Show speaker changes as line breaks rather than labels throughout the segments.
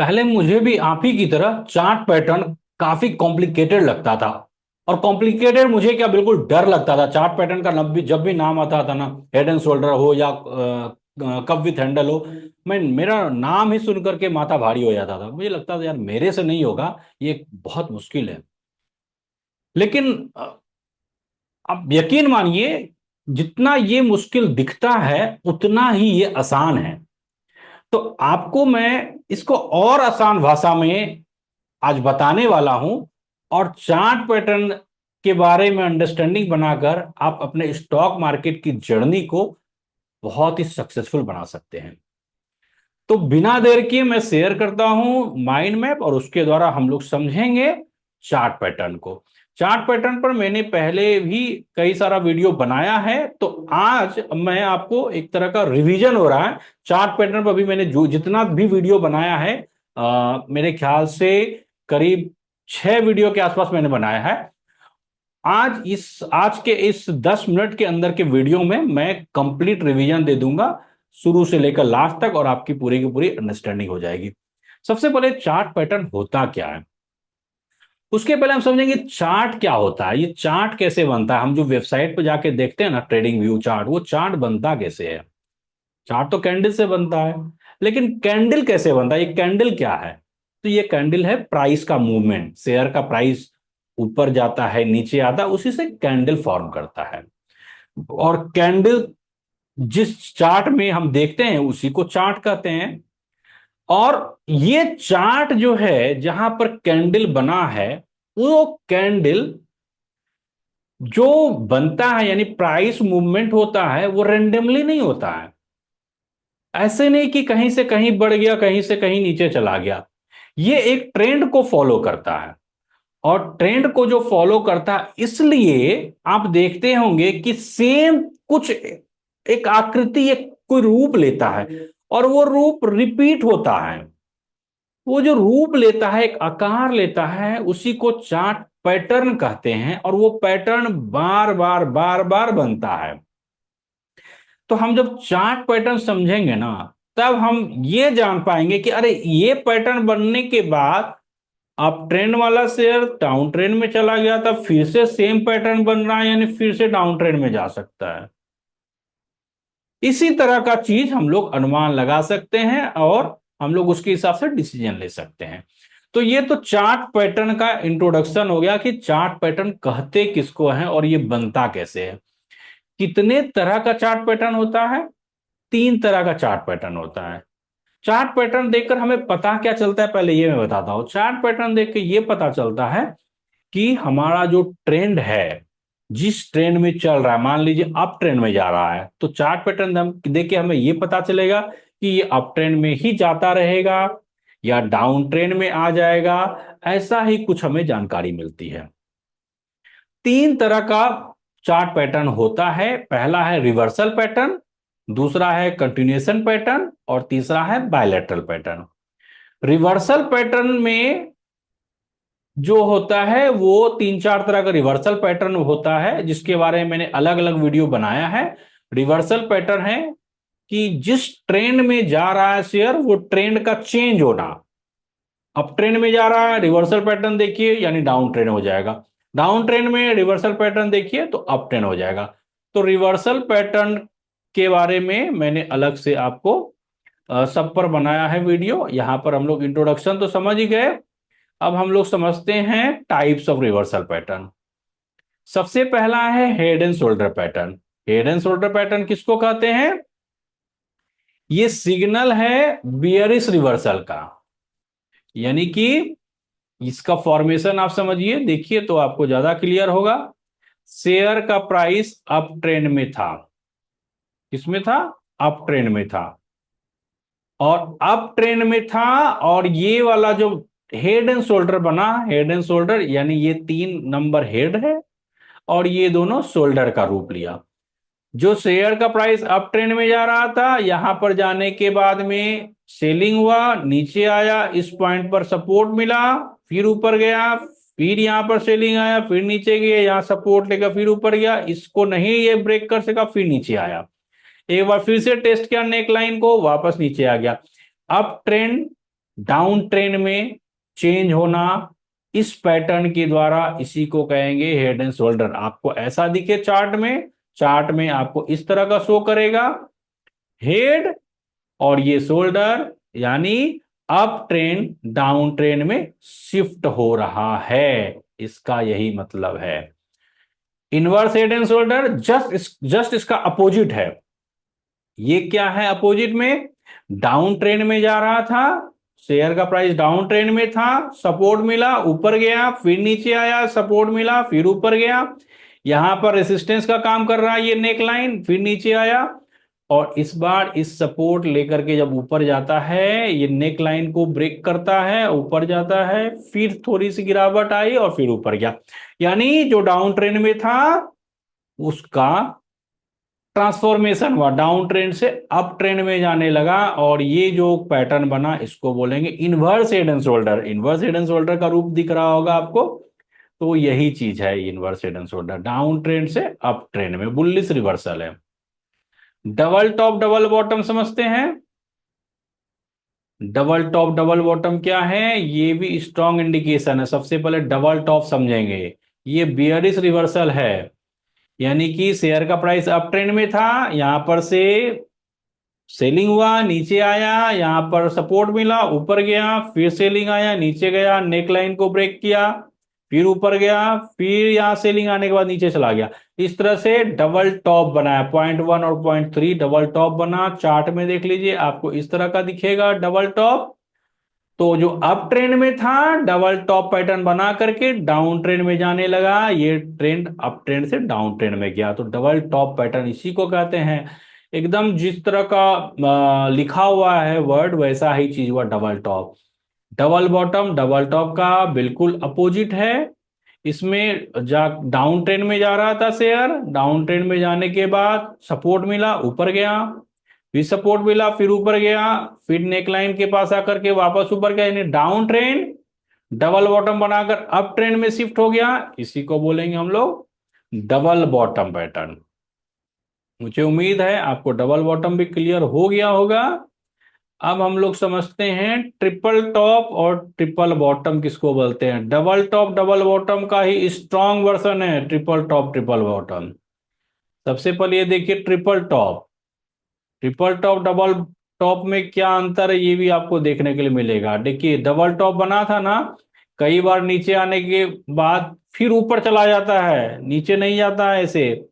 पहले मुझे भी आप ही की तरह चार्ट पैटर्न काफी कॉम्प्लिकेटेड लगता था। और कॉम्प्लिकेटेड मुझे क्या, बिल्कुल डर लगता था चार्ट पैटर्न का। जब भी नाम आता था ना, हेड एंड शोल्डर हो या कप विथ हैंडल हो, मैं मेरा नाम ही सुन करके माथा भारी हो जाता था। मुझे लगता था यार मेरे से नहीं होगा, ये बहुत मुश्किल है। लेकिन अब यकीन मानिए, जितना ये मुश्किल दिखता है उतना ही ये आसान है। तो आपको मैं इसको और आसान भाषा में आज बताने वाला हूं। और चार्ट पैटर्न के बारे में अंडरस्टैंडिंग बनाकर आप अपने स्टॉक मार्केट की जर्नी को बहुत ही सक्सेसफुल बना सकते हैं। तो बिना देर किए मैं शेयर करता हूं माइंड मैप, और उसके द्वारा हम लोग समझेंगे चार्ट पैटर्न को। चार्ट पैटर्न पर मैंने पहले भी कई सारा वीडियो बनाया है, तो आज मैं आपको एक तरह का रिवीजन हो रहा है। चार्ट पैटर्न पर भी मैंने जो जितना भी वीडियो बनाया है, मेरे ख्याल से करीब 6 वीडियो के आसपास मैंने बनाया है। आज के इस 10 मिनट के अंदर के वीडियो में मैं कंप्लीट रिवीजन दे दूंगा, शुरू से लेकर लास्ट तक, और आपकी पूरी की पूरी अंडरस्टैंडिंग हो जाएगी। सबसे पहले चार्ट पैटर्न होता क्या है, उसके पहले हम समझेंगे चार्ट क्या होता है, ये चार्ट कैसे बनता है। हम जो वेबसाइट पर जाके देखते हैं ना, ट्रेडिंग व्यू चार्ट, वो चार्ट बनता कैसे है। चार्ट तो कैंडल से बनता है, लेकिन कैंडल कैसे बनता है, ये कैंडल क्या है। तो ये कैंडल है प्राइस का मूवमेंट, शेयर का प्राइस ऊपर जाता है नीचे आता है, उसी से कैंडल फॉर्म करता है। और कैंडल जिस चार्ट में हम देखते हैं उसी को चार्ट कहते हैं। और ये चार्ट जो है जहां पर कैंडल बना है, वो कैंडल जो बनता है यानी प्राइस मूवमेंट होता है, वो रेंडमली नहीं होता है। ऐसे नहीं कि कहीं से कहीं बढ़ गया कहीं से कहीं नीचे चला गया। ये एक ट्रेंड को फॉलो करता है। और ट्रेंड को जो फॉलो करता है, इसलिए आप देखते होंगे कि सेम कुछ एक आकृति, एक कोई रूप लेता है, और वो रूप रिपीट होता है। वो जो रूप लेता है, एक आकार लेता है, उसी को चार्ट पैटर्न कहते हैं। और वो पैटर्न बार बार बार बार बनता है। तो हम जब चार्ट पैटर्न समझेंगे ना, तब हम ये जान पाएंगे कि अरे ये पैटर्न बनने के बाद अब ट्रेंड वाला शेयर डाउन ट्रेंड में चला गया, तब फिर से सेम पैटर्न बन रहा है, यानी फिर से डाउन ट्रेंड में जा सकता है। इसी तरह का चीज हम लोग अनुमान लगा सकते हैं, और हम लोग उसके हिसाब से डिसीजन ले सकते हैं। तो ये तो चार्ट पैटर्न का इंट्रोडक्शन हो गया कि चार्ट पैटर्न कहते किसको हैं और ये बनता कैसे है। कितने तरह का चार्ट पैटर्न होता है? 3 तरह का चार्ट पैटर्न होता है। चार्ट पैटर्न देखकर हमें पता क्या चलता है, पहले ये मैं बताता हूं। चार्ट पैटर्न देख के ये पता चलता है कि हमारा जो ट्रेंड है, जिस ट्रेंड में चल रहा है, मान लीजिए अप ट्रेंड में जा रहा है, तो चार्ट पैटर्न देख के हमें ये पता चलेगा कि ये अप ट्रेंड में ही जाता रहेगा या डाउन ट्रेंड में आ जाएगा। ऐसा ही कुछ हमें जानकारी मिलती है। 3 तरह का चार्ट पैटर्न होता है। पहला है रिवर्सल पैटर्न, दूसरा है कंटिन्यूएशन पैटर्न, और तीसरा है बायलैटरल पैटर्न। रिवर्सल पैटर्न में जो होता है वो 3 4 तरह का रिवर्सल पैटर्न होता है, जिसके बारे में मैंने अलग अलग वीडियो बनाया है। रिवर्सल पैटर्न है कि जिस ट्रेंड में जा रहा है शेयर, वो ट्रेंड का चेंज होना। अप ट्रेंड में जा रहा है, रिवर्सल पैटर्न देखिए, यानी डाउन ट्रेंड हो जाएगा। डाउन ट्रेंड में रिवर्सल पैटर्न देखिए तो अप ट्रेंड हो जाएगा। तो रिवर्सल पैटर्न के बारे में मैंने अलग से आपको सब पर बनाया है वीडियो। यहां पर हम लोग इंट्रोडक्शन तो समझ ही गए। अब हम लोग समझते हैं टाइप्स ऑफ रिवर्सल पैटर्न। सबसे पहला है head and shoulder pattern. Head and shoulder pattern किसको कहते हैं? ये सिग्नल है बियरिश रिवर्सल का। यानी कि इसका फॉर्मेशन आप समझिए, देखिए तो आपको ज्यादा क्लियर होगा। शेयर का प्राइस अप ट्रेंड में था। किसमें था? अप ट्रेंड में था। और अप ट्रेंड में था, और ये वाला जो हेड एंड शोल्डर बना, हेड एंड शोल्डर यानी ये 3 नंबर हेड है, और ये दोनों शोल्डर का रूप लिया। जो शेयर का प्राइस अप ट्रेंड में जा रहा था, यहां पर जाने के बाद में सेलिंग हुआ, नीचे आया, इस पॉइंट पर सपोर्ट मिला, फिर ऊपर गया, फिर यहां पर सेलिंग आया, फिर नीचे गया, यहां सपोर्ट लेकर फिर ऊपर गया, इसको नहीं ये ब्रेक कर सका, फिर नीचे आया। एक बार फिर से टेस्ट किया नेक लाइन को, वापस नीचे आ गया। अप ट्रेंड डाउन ट्रेंड में चेंज होना इस पैटर्न के द्वारा, इसी को कहेंगे हेड एंड शोल्डर। आपको ऐसा दिखे चार्ट में, चार्ट में आपको इस तरह का शो करेगा हेड और ये शोल्डर, यानी अप ट्रेंड डाउन ट्रेंड में शिफ्ट हो रहा है, इसका यही मतलब है। Inverse head and shoulder just इसका अपोजिट है। ये क्या है अपोजिट में? डाउन ट्रेंड में जा रहा था, शेयर का प्राइस डाउन ट्रेंड में था, सपोर्ट मिला ऊपर गया, फिर नीचे आया, सपोर्ट मिला फिर ऊपर गया, यहां पर रेसिस्टेंस का काम कर रहा है ये नेक लाइन, फिर नीचे आया, और इस बार इस सपोर्ट लेकर के जब ऊपर जाता है, ये नेक लाइन को ब्रेक करता है, ऊपर जाता है, फिर थोड़ी सी गिरावट आई और फिर ऊपर गया। यानी जो डाउन ट्रेंड में था उसका ट्रांसफॉर्मेशन हुआ, डाउन ट्रेंड से अप ट्रेंड में जाने लगा, और ये जो पैटर्न बना इसको बोलेंगे inverse head and shoulder. Inverse head and shoulder का रूप दिख रहा होगा आपको, तो यही चीज है inverse head and shoulder, down trend से अप ट्रेंड में बुलिश रिवर्सल है। डबल टॉप डबल बॉटम समझते हैं। डबल टॉप डबल बॉटम क्या है? ये भी स्ट्रॉन्ग इंडिकेशन है। सबसे पहले डबल टॉप समझेंगे। ये बियरिश रिवर्सल है, यानी कि शेयर का प्राइस अप ट्रेंड में था, यहां पर से सेलिंग हुआ, नीचे आया, यहां पर सपोर्ट मिला, ऊपर गया, फिर सेलिंग आया, नीचे गया, नेक लाइन को ब्रेक किया, फिर ऊपर गया, फिर यहां सेलिंग आने के बाद नीचे चला गया। इस तरह से डबल टॉप बनाया, .1 और .3 डबल टॉप बना। चार्ट में देख लीजिए आपको इस तरह का दिखेगा डबल टॉप। तो जो अप ट्रेंड में था डबल टॉप पैटर्न बना करके डाउन ट्रेंड में जाने लगा, ये ट्रेंड अप ट्रेंड से डाउन ट्रेंड में गया, तो डबल टॉप पैटर्न इसी को कहते हैं। एकदम जिस तरह का लिखा हुआ है वर्ड वैसा ही चीज हुआ double top. Double bottom double top का बिल्कुल अपोजिट है। इसमें डाउन ट्रेंड में जा रहा था शेयर, डाउन ट्रेंड में जाने के बाद सपोर्ट मिला, ऊपर गया, फिर सपोर्ट मिला, फिर ऊपर गया, फिर नेकलाइन के पास आकर के वापस ऊपर गया, यानी डाउन ट्रेंड डबल बॉटम बनाकर अप ट्रेंड में शिफ्ट हो गया, इसी को बोलेंगे हम लोग डबल बॉटम पैटर्न। मुझे उम्मीद है आपको डबल बॉटम भी क्लियर हो गया होगा। अब हम लोग समझते हैं ट्रिपल टॉप और ट्रिपल बॉटम किसको बोलते हैं। डबल टॉप डबल बॉटम का ही स्ट्रॉन्ग वर्जन है ट्रिपल टॉप ट्रिपल बॉटम। सबसे पहले ये देखिए triple top, triple top double top में क्या अंतर है ये भी आपको देखने के लिए मिलेगा। देखिए डबल टॉप बना था ना, कई बार नीचे आने के बाद फिर ऊपर चला जाता है, नीचे नहीं जाता है ऐसे,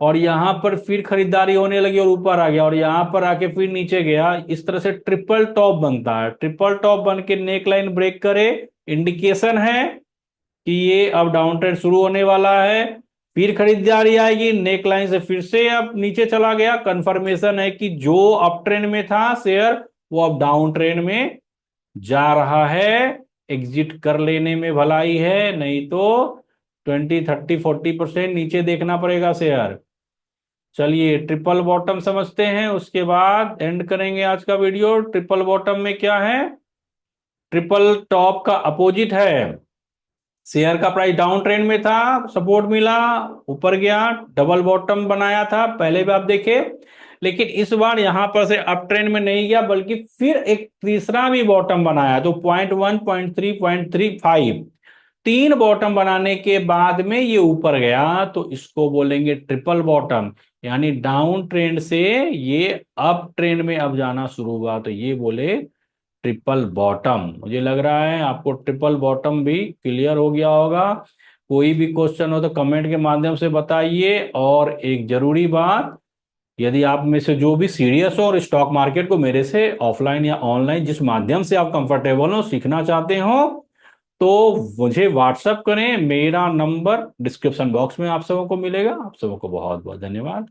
और यहां पर फिर खरीदारी होने लगी और ऊपर आ गया, और यहां पर आके फिर नीचे गया। इस तरह से ट्रिपल टॉप बनता है। ट्रिपल टॉप बन के नेक लाइन ब्रेक करे, इंडिकेशन है कि ये अब डाउन ट्रेंड शुरू होने वाला है। फिर खरीदारी आएगी, नेक लाइन से फिर से अब नीचे चला गया, कंफर्मेशन है कि जो अप ट्रेंड में था शेयर वो अब डाउन ट्रेंड में जा रहा है। एग्जिट कर लेने में भलाई है, नहीं तो 20 30 40% नीचे देखना पड़ेगा शेयर। चलिए ट्रिपल बॉटम समझते हैं, उसके बाद एंड करेंगे आज का वीडियो। ट्रिपल बॉटम में क्या है? ट्रिपल टॉप का अपोजिट है, शेयर का प्राइस डाउन ट्रेंड में था, सपोर्ट मिला, ऊपर गया, डबल बॉटम बनाया था पहले भी आप देखे, लेकिन इस बार यहां पर से अप ट्रेंड में नहीं गया, बल्कि फिर एक तीसरा भी बॉटम बनाया। तो .1 .3 .35 तीन बॉटम बनाने के बाद में ये ऊपर गया, तो इसको बोलेंगे ट्रिपल बॉटम। यानी डाउन ट्रेंड से ये अप ट्रेंड में अब जाना शुरू हुआ, तो ये बोले ट्रिपल बॉटम। मुझे लग रहा है आपको ट्रिपल बॉटम भी क्लियर हो गया होगा। कोई भी क्वेश्चन हो तो कमेंट के माध्यम से बताइए। और एक जरूरी बात, यदि आप में से जो भी सीरियस हो और स्टॉक मार्केट को मेरे से ऑफलाइन या ऑनलाइन जिस माध्यम से आप कंफर्टेबल हो सीखना चाहते हो, तो मुझे व्हाट्सएप करें। मेरा नंबर डिस्क्रिप्शन बॉक्स में आप सबों को मिलेगा। आप सबों को बहुत बहुत धन्यवाद।